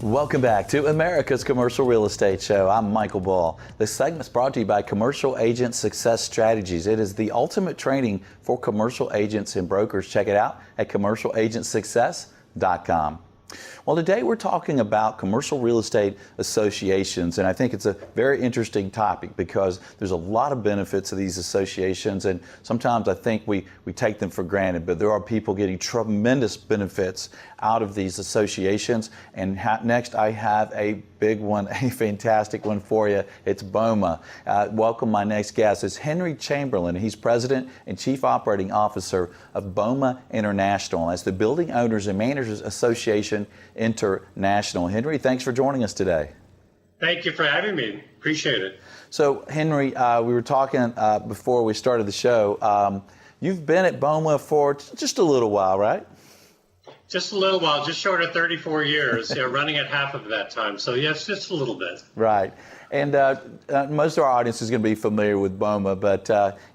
Welcome back to America's Commercial Real Estate Show. I'm Michael Bull. This segment is brought to you by Commercial Agent Success Strategies. It is the ultimate training for commercial agents and brokers. Check it out at commercialagentsuccess.com. Well, today we're talking about commercial real estate associations, and I think it's a very interesting topic because there's a lot of benefits of these associations, and sometimes I think we take them for granted, but there are people getting tremendous benefits out of these associations. And next I have a big one, a fantastic one for you. It's Boma. Welcome my next guest. It's Henry Chamberlain. He's President and Chief Operating Officer of Boma International. That's the Building Owners and Managers Association International. Henry, thanks for joining us today. Thank you for having me. Appreciate it. So, Henry, we were talking before we started the show. You've been at Boma for just a little while, right? Just a little while, just short of 34 years, running at half of that time. So, yes, just a little bit. Right. And most of our audience is going to be familiar with Boma, but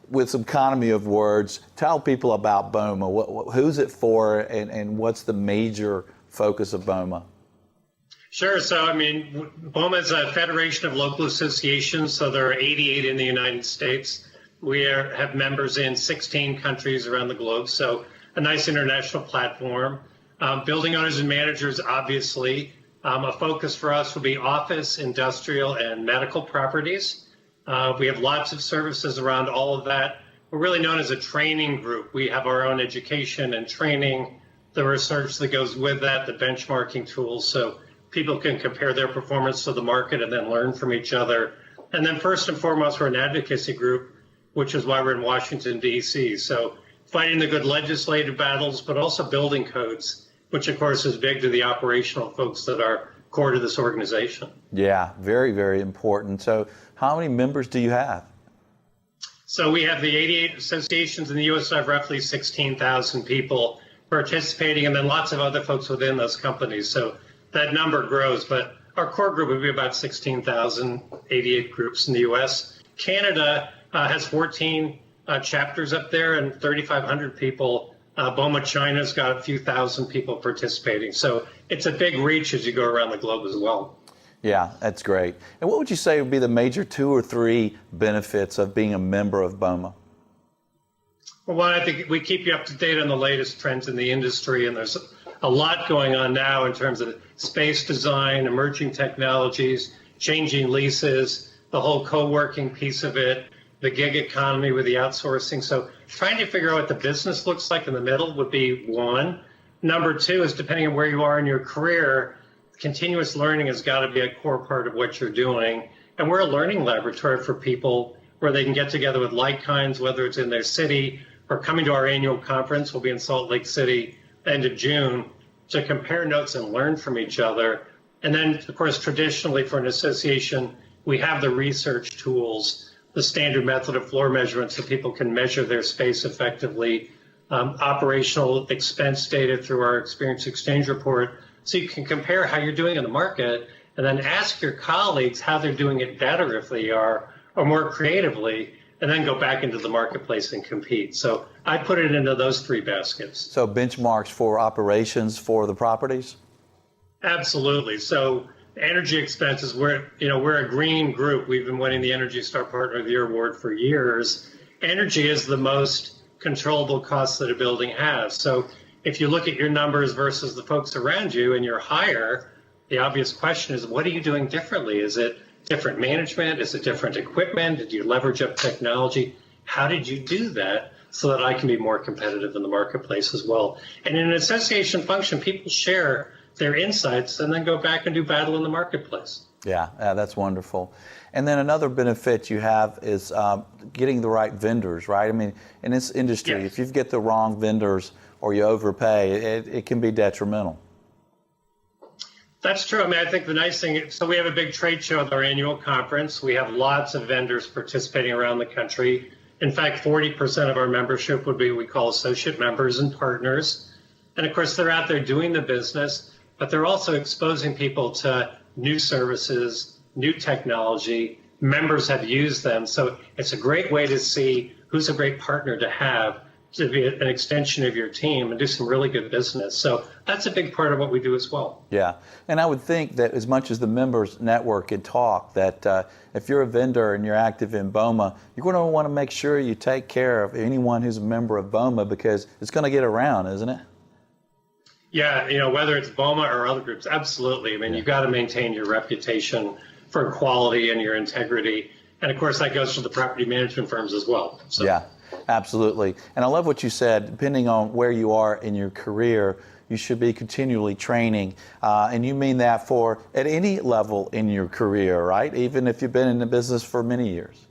with some economy of words, tell people about Boma. Who's it for, and what's the major focus of Boma? Sure. So, Boma is a federation of local associations. So there are 88 in the United States. We have members in 16 countries around the globe. So a nice international platform. Building owners and managers, obviously. A focus for us will be office, industrial, and medical properties. We have lots of services around all of that. We're really known as a training group. We have our own education and training, the research that goes with that, the benchmarking tools, so people can compare their performance to the market and then learn from each other. And then first and foremost, we're an advocacy group, which is why we're in Washington, D.C. So fighting the good legislative battles, but also building codes, which of course is big to the operational folks that are core to this organization. Yeah, very, very important. So how many members do you have? So we have the 88 associations in the U.S. have roughly 16,000 people participating, and then lots of other folks within those companies. So that number grows, but our core group would be about 16,000, 88 groups in the U.S. Canada has 14 chapters up there and 3,500 people. Boma China's got a few thousand people participating. So it's a big reach as you go around the globe as well. Yeah, that's great. And what would you say would be the major 2 or 3 benefits of being a member of Boma? Well, one, I think we keep you up to date on the latest trends in the industry, and there's a lot going on now in terms of space design, emerging technologies, changing leases, the whole co-working piece of it, the gig economy with the outsourcing. So trying to figure out what the business looks like in the middle would be one. Number 2 is, depending on where you are in your career, continuous learning has got to be a core part of what you're doing. And we're a learning laboratory for people where they can get together with like kinds, whether it's in their city or coming to our annual conference. We'll be in Salt Lake City end of June to compare notes and learn from each other. And then, of course, traditionally for an association, we have the research tools, the standard method of floor measurement so people can measure their space effectively, operational expense data through our experience exchange report, so you can compare how you're doing in the market and then ask your colleagues how they're doing it better if they are, or more creatively, and then go back into the marketplace and compete. So I put it into those 3 baskets. So benchmarks for operations for the properties? Absolutely. So energy expenses, we're a green group. We've been winning the Energy Star Partner of the Year award for years. Energy is the most controllable cost that a building has. So if you look at your numbers versus the folks around you and you're higher, the obvious question is, what are you doing differently? Is it different management? Is it different equipment? Did you leverage up technology? How did you do that so that I can be more competitive in the marketplace as well? And in an association function, people share their insights and then go back and do battle in the marketplace. Yeah, that's wonderful. And then another benefit you have is getting the right vendors, right? I mean, in this industry, if you get the wrong vendors or you overpay, it can be detrimental. That's true. I mean, I think the nice thing, so we have a big trade show at our annual conference. We have lots of vendors participating around the country. In fact, 40% of our membership would be what we call associate members and partners. And of course, they're out there doing the business, but they're also exposing people to new services, new technology. Members have used them. So it's a great way to see who's a great partner to have to be an extension of your team and do some really good business. So that's a big part of what we do as well. Yeah, and I would think that as much as the members network and talk, that if you're a vendor and you're active in Boma, you're going to want to make sure you take care of anyone who's a member of Boma, because it's going to get around, isn't it? Yeah, you know, whether it's Boma or other groups, absolutely. I mean, you've got to maintain your reputation for quality and your integrity. And of course, that goes for the property management firms as well. So. Yeah, absolutely. And I love what you said. Depending on where you are in your career, you should be continually training. And you mean that for at any level in your career, right? Even if you've been in the business for many years.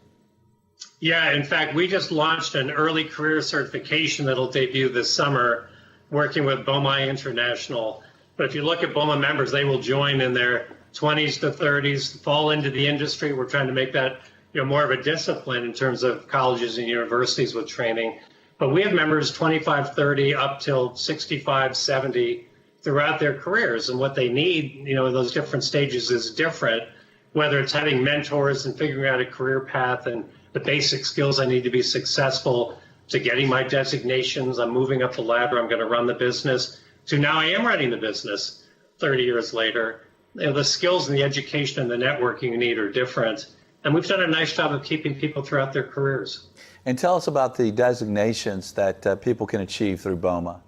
Yeah, in fact, we just launched an early career certification that'll debut this summer, working with Boma International. But if you look at Boma members, they will join in their 20s to 30s, fall into the industry. We're trying to make that, you know, more of a discipline in terms of colleges and universities with training. But we have members 25, 30 up till 65, 70 throughout their careers. And what they need, you know, in those different stages is different, whether it's having mentors and figuring out a career path and the basic skills I need to be successful, to getting my designations, I'm moving up the ladder, I'm going to run the business, to now I am running the business 30 years later. You know, the skills and the education and the networking you need are different. And we've done a nice job of keeping people throughout their careers. And tell us about the designations that people can achieve through Boma.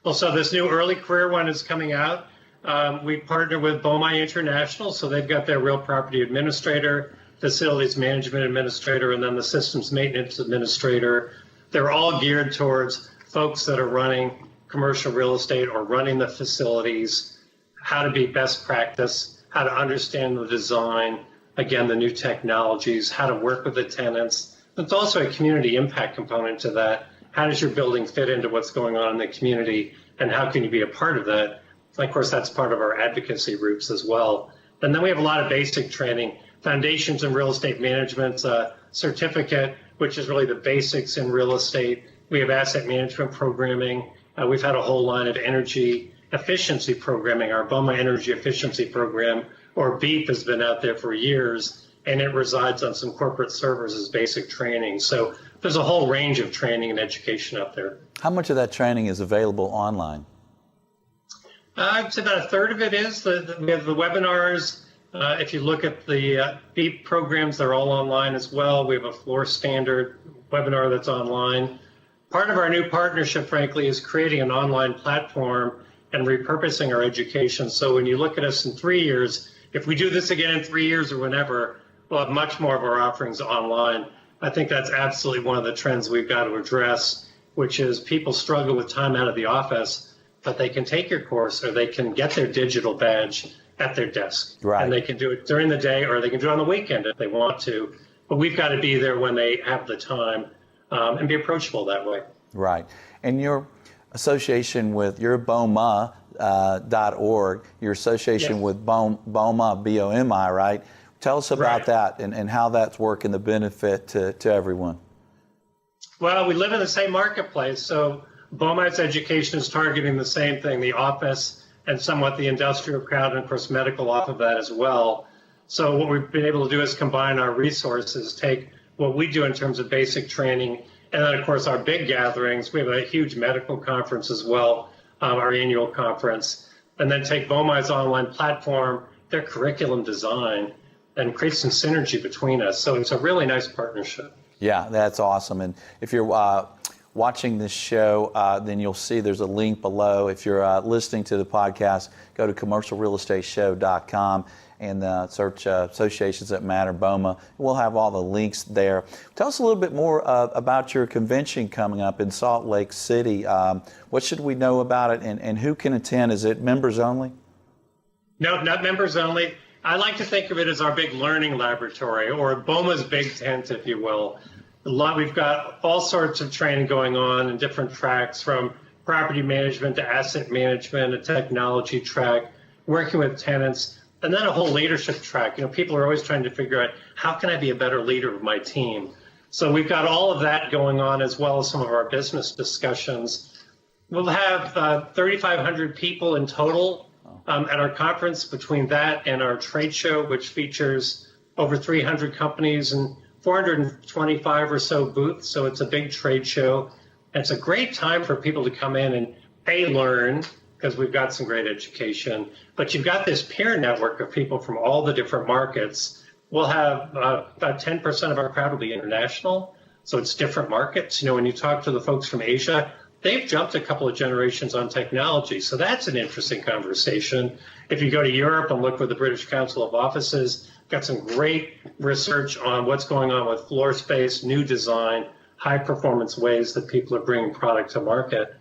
Well, so this new early career one is coming out. We partner with Boma International, so they've got their real property administrator, facilities management administrator, and then the systems maintenance administrator. They're all geared towards folks that are running commercial real estate or running the facilities, how to be best practice, how to understand the design, again, the new technologies, how to work with the tenants. It's also a community impact component to that. How does your building fit into what's going on in the community, and how can you be a part of that? And of course, that's part of our advocacy groups as well. And then we have a lot of basic training, foundations in real estate management certificate, which is really the basics in real estate. We have asset management programming. We've had a whole line of energy efficiency programming. Our Boma Energy Efficiency Program, or BEEP, has been out there for years, and it resides on some corporate servers as basic training. So there's a whole range of training and education out there. How much of that training is available online? I'd say about a third of it is. We have the webinars. If you look at the BEEP programs, they're all online as well. We have a floor standard webinar that's online. Part of our new partnership, frankly, is creating an online platform and repurposing our education. So when you look at us in 3 years, if we do this again in 3 years or whenever, we'll have much more of our offerings online. I think that's absolutely one of the trends we've got to address, which is people struggle with time out of the office, but they can take your course or they can get their digital badge at their desk. Right. And they can do it during the day or they can do it on the weekend if they want to. But we've got to be there when they have the time and be approachable that way. Right. And your association with your Boma.org, your association Yes. with Boma, B-O-M-I, right? Tell us about that and how that's working, the benefit to everyone. Well, we live in the same marketplace, so Boma's education is targeting the same thing, the office and somewhat the industrial crowd, and of course medical off of that as well. So what we've been able to do is combine our resources, take what we do in terms of basic training, and then of course our big gatherings. We have a huge medical conference as well, our annual conference, and then take Boma's online platform, their curriculum design, and create some synergy between us. So it's a really nice partnership. Yeah, that's awesome. And if you're watching this show, then you'll see there's a link below. If you're listening to the podcast, go to commercialrealestateshow.com and search Associations That Matter, Boma. We'll have all the links there. Tell us a little bit more about your convention coming up in Salt Lake City. What should we know about it, and who can attend? Is it members only? No, not members only. I like to think of it as our big learning laboratory, or Boma's big tent, if you will. We've got all sorts of training going on in different tracks, from property management to asset management, a technology track, working with tenants, and then a whole leadership track. You know, people are always trying to figure out, how can I be a better leader of my team? So we've got all of that going on, as well as some of our business discussions. We'll have 3,500 people in total At our conference, between that and our trade show, which features over 300 companies and 425 or so booths, so it's a big trade show. And it's a great time for people to come in and learn, because we've got some great education, but you've got this peer network of people from all the different markets. We'll have about 10% of our crowd will be international, so it's different markets. You know, when you talk to the folks from Asia, they've jumped a couple of generations on technology, so that's an interesting conversation. If you go to Europe and look with the British Council of Offices, got some great research on what's going on with floor space, new design, high performance ways that people are bringing product to market.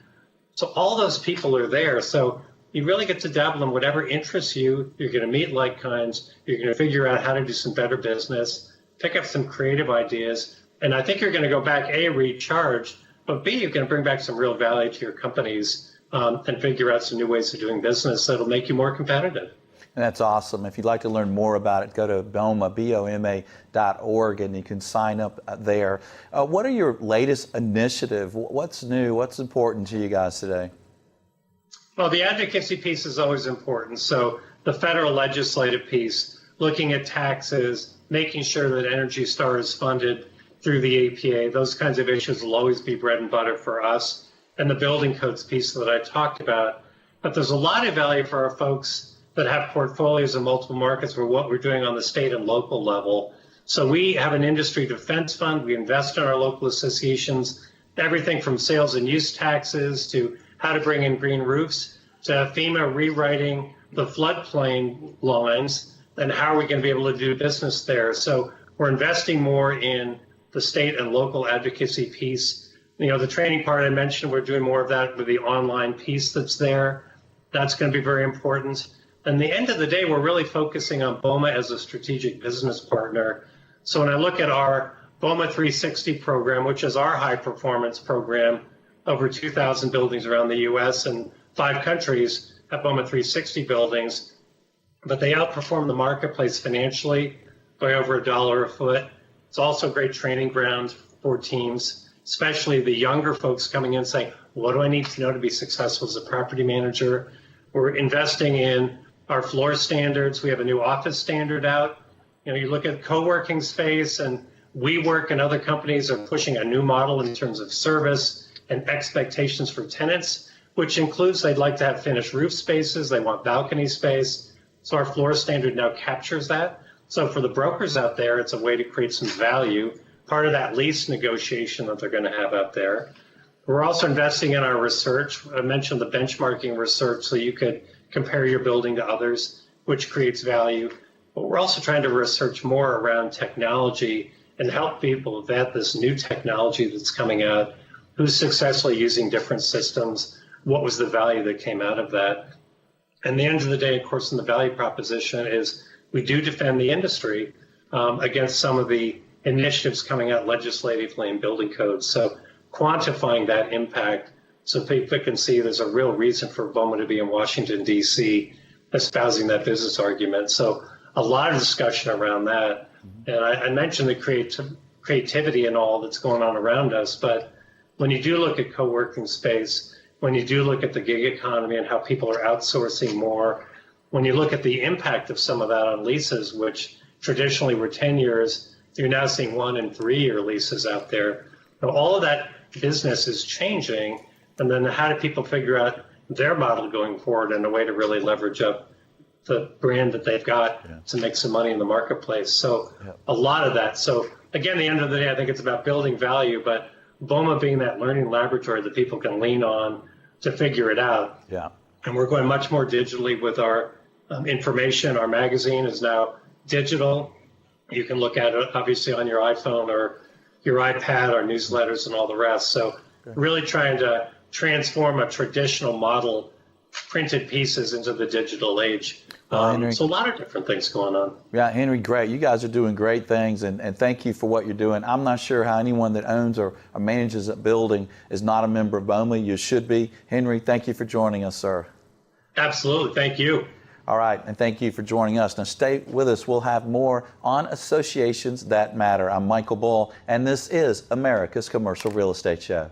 So all those people are there. So you really get to dabble in whatever interests you. You're going to meet like kinds. You're going to figure out how to do some better business, pick up some creative ideas. And I think you're going to go back, A, recharged, but B, you're going to bring back some real value to your companies and figure out some new ways of doing business that'll make you more competitive. And that's awesome. If you'd like to learn more about it, go to Boma, BOMA.org, and you can sign up there. What are your latest initiative? What's new? What's important to you guys today? Well, the advocacy piece is always important. So the federal legislative piece, looking at taxes, making sure that Energy Star is funded through the APA, those kinds of issues will always be bread and butter for us. And the building codes piece that I talked about. But there's a lot of value for our folks that have portfolios in multiple markets for what we're doing on the state and local level. So we have an industry defense fund. We invest in our local associations, everything from sales and use taxes to how to bring in green roofs to FEMA rewriting the floodplain lines and how are we going to be able to do business there. So we're investing more in the state and local advocacy piece. You know, the training part I mentioned, we're doing more of that with the online piece that's there. That's going to be very important. And the end of the day, we're really focusing on Boma as a strategic business partner. So when I look at our Boma 360 program, which is our high performance program, over 2,000 buildings around the US and 5 countries have Boma 360 buildings, but they outperform the marketplace financially by over $1 a foot. It's also a great training ground for teams, especially the younger folks coming in saying, what do I need to know to be successful as a property manager? We're investing in our floor standards. We have a new office standard out. You know, you look at co-working space, and WeWork and other companies are pushing a new model in terms of service and expectations for tenants, which includes they'd like to have finished roof spaces. They want balcony space. So our floor standard now captures that. So for the brokers out there, it's a way to create some value, part of that lease negotiation that they're going to have out there. We're also investing in our research. I mentioned the benchmarking research, so you could compare your building to others, which creates value. But we're also trying to research more around technology and help people vet this new technology that's coming out, who's successfully using different systems, what was the value that came out of that. And the end of the day, of course, in the value proposition is we do defend the industry against some of the initiatives coming out legislatively in building codes. So quantifying that impact so people can see there's a real reason for Boma to be in Washington, D.C., espousing that business argument. So a lot of discussion around that. And I mentioned the creativity and all that's going on around us, but when you do look at co-working space, when you do look at the gig economy and how people are outsourcing more, when you look at the impact of some of that on leases, which traditionally were 10 years, you're now seeing 1 and 3 year leases out there. Now, all of that business is changing. And then how do people figure out their model going forward and a way to really leverage up the brand that they've got to make some money in the marketplace? So a lot of that. So again, at the end of the day, I think it's about building value, but Boma being that learning laboratory that people can lean on to figure it out. Yeah. And we're going much more digitally with our information. Our magazine is now digital. You can look at it obviously on your iPhone or your iPad, our newsletters and all the rest. So really trying to transform a traditional model, printed pieces, into the digital age. So a lot of different things going on. Yeah, Henry, great. You guys are doing great things, and thank you for what you're doing. I'm not sure how anyone that owns or manages a building is not a member of Boma. You should be. Henry, thank you for joining us, sir. Absolutely. Thank you. All right, and thank you for joining us. Now stay with us. We'll have more on associations that matter. I'm Michael Bull, and this is America's Commercial Real Estate Show.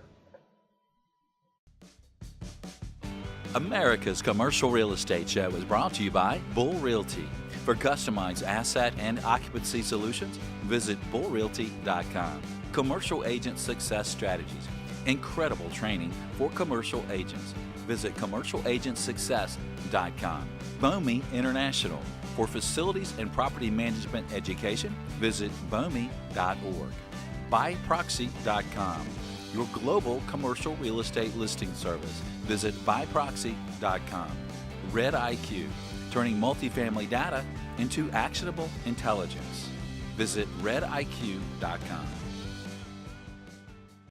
America's Commercial Real Estate Show is brought to you by Bull Realty. For customized asset and occupancy solutions, visit bullrealty.com. Commercial Agent Success Strategies. Incredible training for commercial agents. Visit commercialagentsuccess.com. Boma International. For facilities and property management education, visit boma.org. Buyproxy.com. Your global commercial real estate listing service. Visit buyproxy.com. Red IQ, turning multifamily data into actionable intelligence. Visit rediq.com.